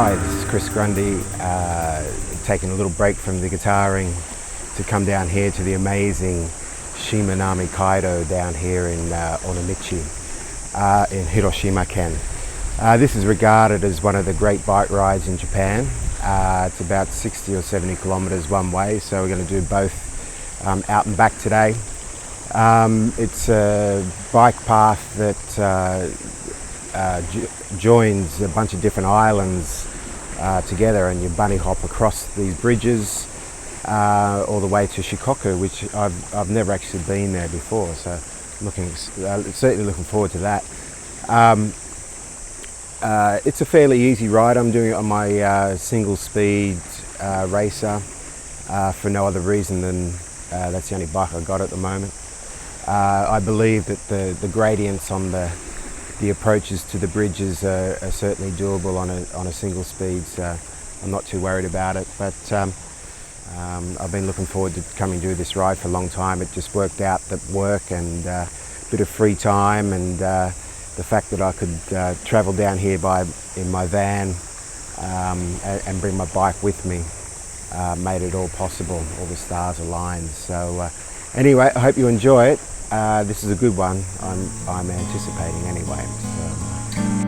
Hi, this is Grundy, taking a little break from the guitaring to come down here to the amazing Shimanami Kaido down here in Onomichi in Hiroshima, Ken. This is regarded as one of the great bike rides in Japan. It's about 60 or 70 kilometers one way, so we're going to do both out and back today. It's a bike path that joins a bunch of different islands together, and you bunny hop across these bridges all the way to Shikoku, which I've never actually been there before, so certainly looking forward to that. It's a fairly easy ride. I'm doing it on my single speed racer for no other reason than that's the only bike I've got at the moment. I believe that the gradients on the approaches to the bridges are certainly doable on a single speed, so I'm not too worried about it. But I've been looking forward to coming to do this ride for a long time. It just worked out that work and a bit of free time, and the fact that I could travel down here in my van and bring my bike with me made it all possible. All the stars aligned. So anyway, I hope you enjoy it. This is a good one. I'm anticipating anyway. So.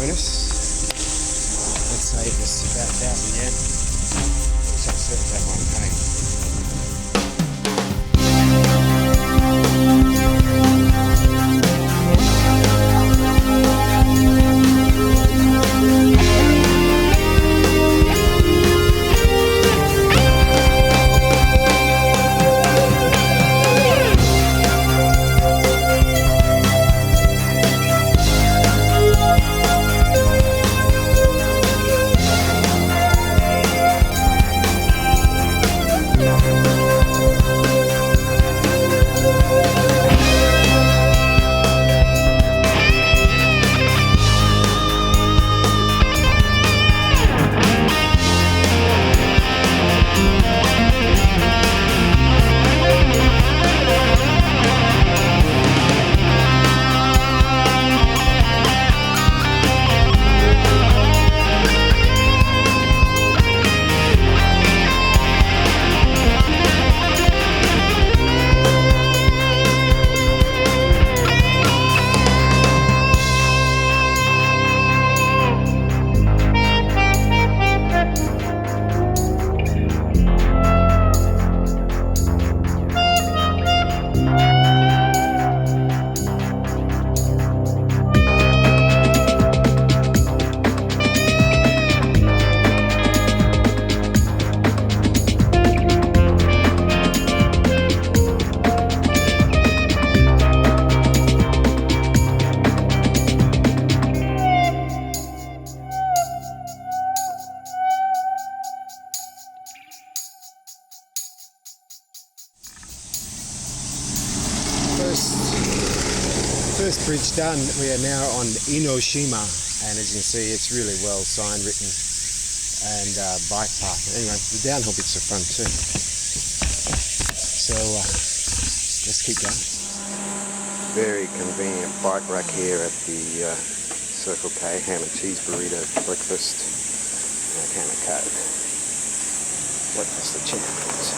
bonus. Let's say this about 1,000 yen. Which I certainly don't mind paying. First bridge done. We are now on Hiroshima, and as you can see, it's really well sign written and bike path. Anyway, the downhill bits are fun too. So let's keep going. Very convenient bike rack here at the Circle K ham and cheese burrito breakfast and a can of Coke. Breakfast of champions.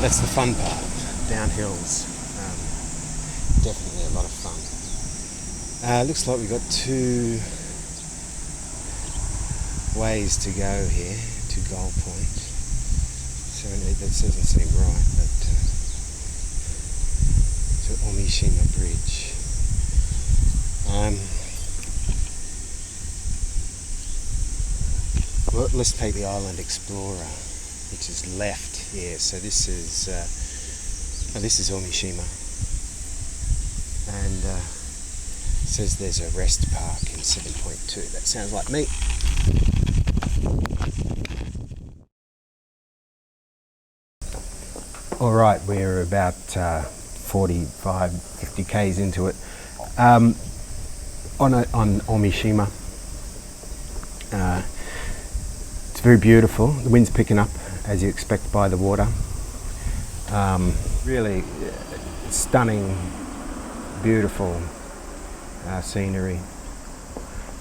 That's the fun part, downhills. Definitely a lot of fun. Looks like we've got 2 ways to go here to Goal Point. So that doesn't seem right, but to Omishima Bridge. Well, let's take the Island Explorer, which is left here. So this is Omishima, and it says there's a rest park in 7.2. That sounds like me. All right, we're about 45-50 k's into it. On Omishima. It's very beautiful. The wind's picking up, as you expect by the water. Really stunning, beautiful scenery.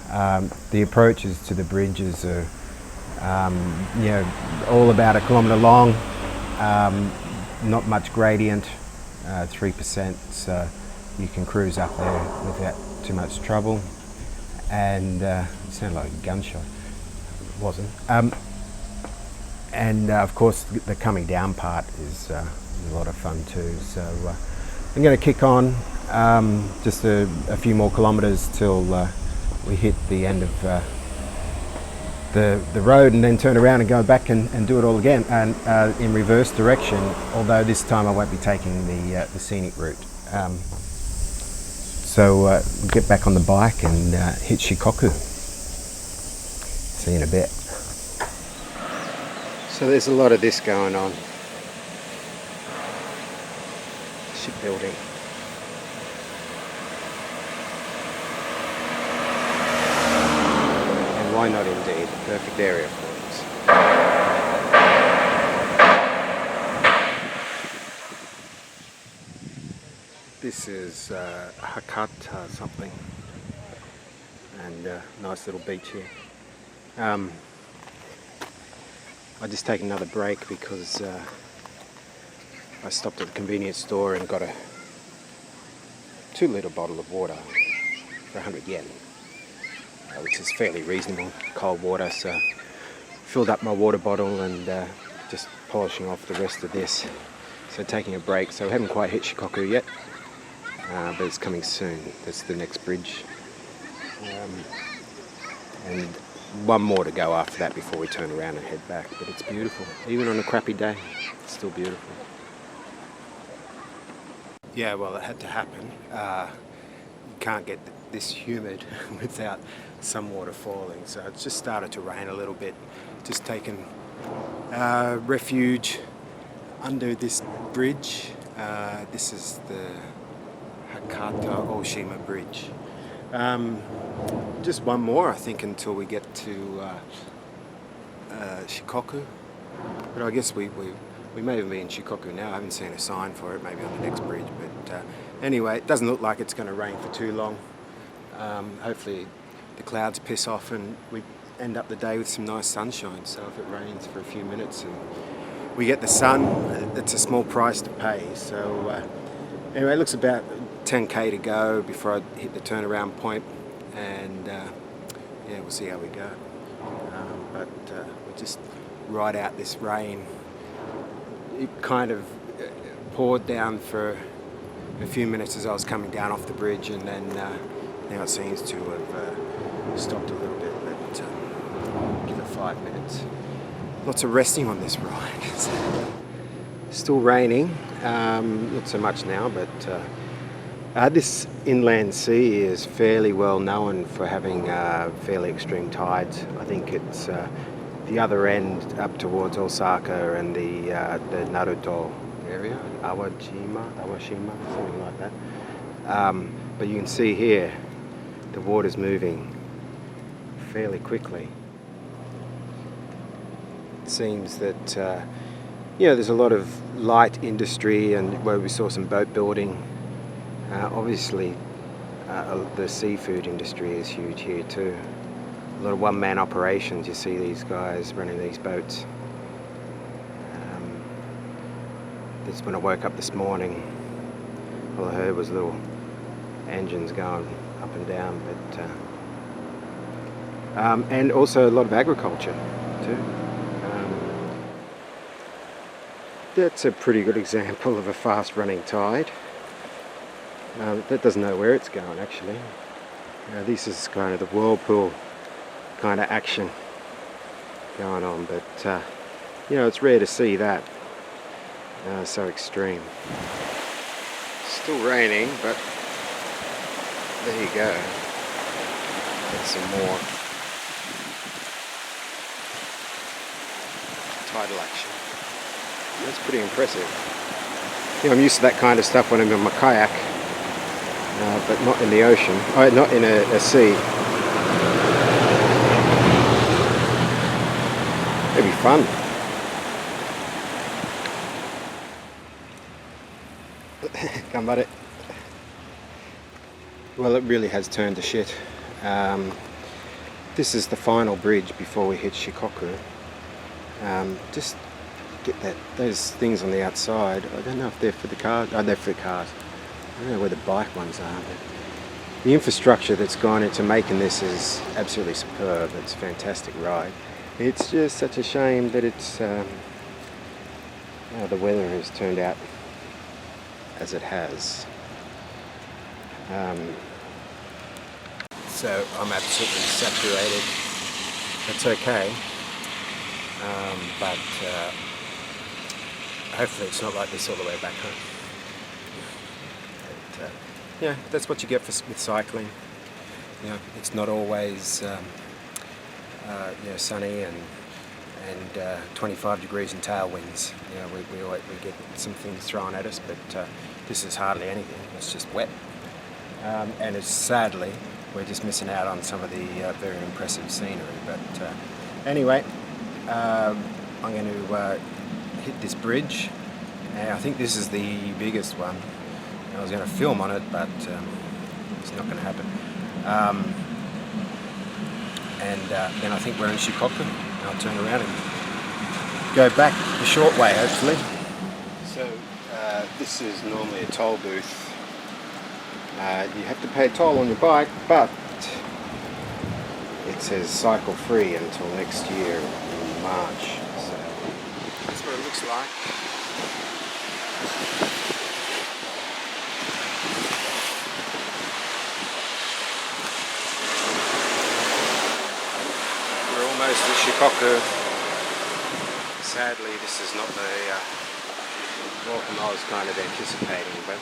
The approaches to the bridges are, all about 1 kilometre long. Not much gradient, 3%, so you can cruise up there without too much trouble. And it sounded like a gunshot. It wasn't. And of course the coming down part is a lot of fun too. So I'm going to kick on just a few more kilometres till we hit the end of the road, and then turn around and go back and do it all again, and in reverse direction, although this time I won't be taking the scenic route. So we'll get back on the bike and hit Shikoku. See you in a bit. So there's a lot of this going on. Shipbuilding. And why not indeed? Perfect area for it. This is Hakata something, and nice little beach here. I just take another break because I stopped at the convenience store and got a 2-litre bottle of water for 100 yen, which is fairly reasonable, cold water. So filled up my water bottle and just polishing off the rest of this. So taking a break. So we haven't quite hit Shikoku yet, but it's coming soon. That's the next bridge. And one more to go after that before we turn around and head back. But it's beautiful. Even on a crappy day, it's still beautiful. Yeah, well, it had to happen. You can't get this humid without some water falling. So it's just started to rain a little bit. Just taken refuge under this bridge. This is the Hakata Oshima Bridge. Just one more, I think, until we get to Shikoku. But I guess we may even be in Shikoku now. I haven't seen a sign for it, maybe on the next bridge. But anyway, it doesn't look like it's going to rain for too long. Hopefully the clouds piss off and we end up the day with some nice sunshine. So if it rains for a few minutes and we get the sun, it's a small price to pay. So anyway, it looks about 10k to go before I hit the turnaround point, and yeah, we'll see how we go. But we'll just ride out this rain. It kind of poured down for a few minutes as I was coming down off the bridge, and then now it seems to have stopped a little bit, but give it 5 minutes. Lots of resting on this ride. Still raining, not so much now, but this inland sea is fairly well known for having fairly extreme tides. I think it's the other end up towards Osaka and the Naruto area, Awashima, something like that. But you can see here the water's moving fairly quickly. It seems that there's a lot of light industry, and where we saw some boat building. Obviously, the seafood industry is huge here too. A lot of one-man operations. You see these guys running these boats. That's when I woke up this morning. All I heard was little engines going up and down, but and also a lot of agriculture too. That's a pretty good example of a fast running tide. That doesn't know where it's going actually. This is kind of the whirlpool kind of action going on, but it's rare to see that so extreme. Still raining, but there you go. That's some more tidal action. That's pretty impressive. I'm used to that kind of stuff when I'm in my kayak, but not in the ocean. Not in a sea. It'd be fun. Come at it. Well, it really has turned to shit. This is the final bridge before we hit Shikoku. Just get those things on the outside. I don't know if they're for the cars. Oh, they're for the cars. I don't know where the bike ones are, but the infrastructure that's gone into making this is absolutely superb. It's a fantastic ride. It's just such a shame that it's the weather has turned out as it has. So I'm absolutely saturated. That's okay, but hopefully it's not like this all the way back home. But, that's what you get with cycling. It's not always sunny and 25 degrees and tailwinds. We get some things thrown at us, but this is hardly anything. It's just wet, and it's sadly we're just missing out on some of the very impressive scenery. But anyway, I'm going to hit this bridge. And I think this is the biggest one. I was going to film on it, but it's not going to happen. And then I think we're in Shikoku. I'll turn around and go back the short way, hopefully. So this is normally a toll booth. You have to pay a toll on your bike, but it says cycle free until next year in March. So that's what it looks like. We're almost at Shikoku. Sadly, this is not the welcome I was kind of anticipating, but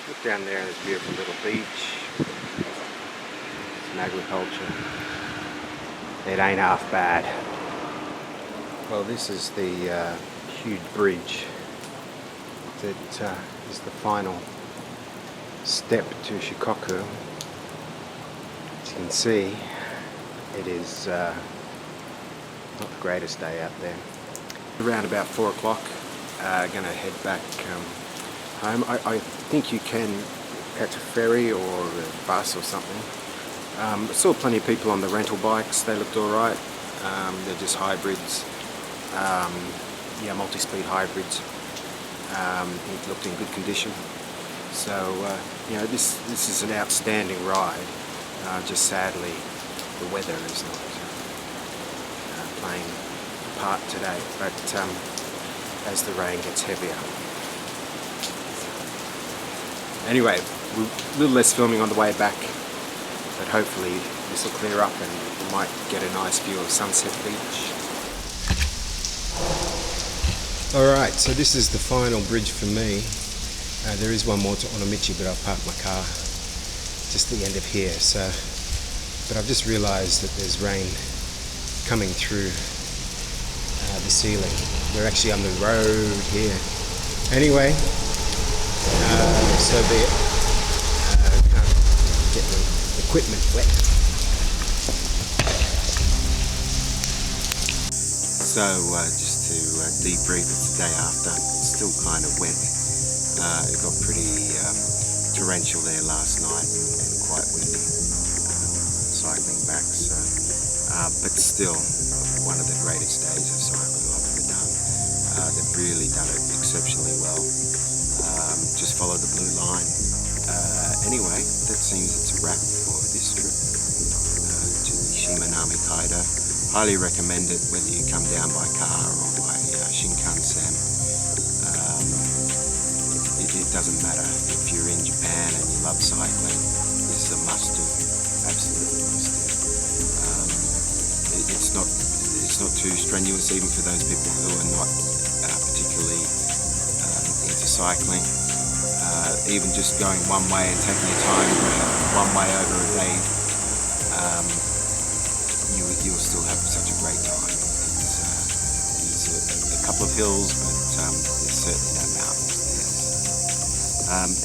look down there, there's a beautiful little beach, some agriculture. It ain't half bad. Well, this is the huge bridge that is the final step to Shikoku. As you can see, it is not the greatest day out there. Around about 4 o'clock, gonna head back home. I think you can catch a ferry or a bus or something. I saw plenty of people on the rental bikes. They looked alright. They're just hybrids. Multi-speed hybrids. It looked in good condition. So, this is an outstanding ride. Just sadly, the weather is not playing a part today. But as the rain gets heavier. Anyway, a little less filming on the way back, but hopefully this will clear up and we might get a nice view of Sunset Beach. Alright, so this is the final bridge for me. There is one more to Onomichi, but I've parked my car just at the end of here. But I've just realised that there's rain coming through the ceiling. We're actually on the road here. Anyway, so be it. Can't get the equipment wet. So just to debrief, it's the day after. It's still kind of wet. It got pretty torrential there last night and quite windy cycling back. But still one of the greatest days of cycling I've ever done. they've really done it exceptionally well. Just follow the blue line. Anyway, that seems it's a wrap for this trip to the Shimanami Kaido. Highly recommend it whether you come down by car or by Shinkansen. It doesn't matter if you're in Japan and you love cycling. This is a must-do, absolutely must-do. It's not too strenuous even for those people who are not particularly into cycling. Even just going one way and taking your time, one way over a day, you'll still have such a great time. It's a couple of hills, but there's certainly no mountains there.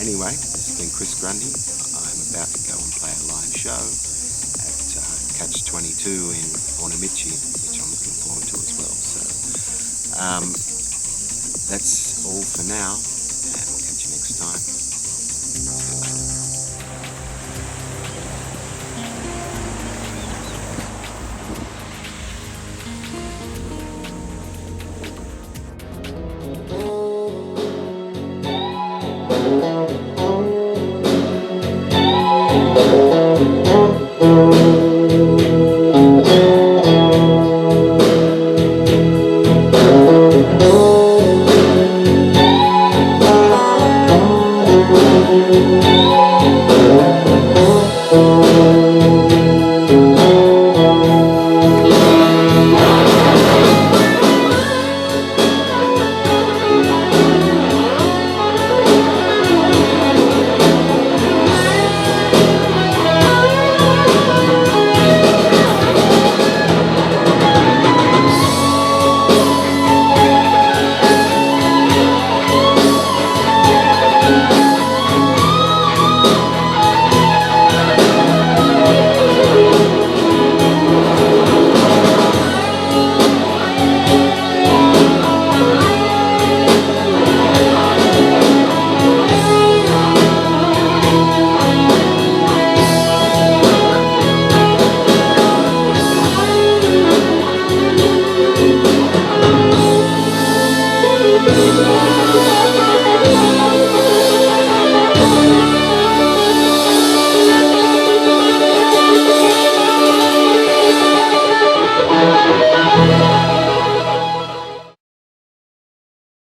Anyway, this has been Chris Grundy. I'm about to go and play a live show at Catch-22 in Onomichi, which I'm looking forward to as well. So that's all for now, and we'll catch you next time.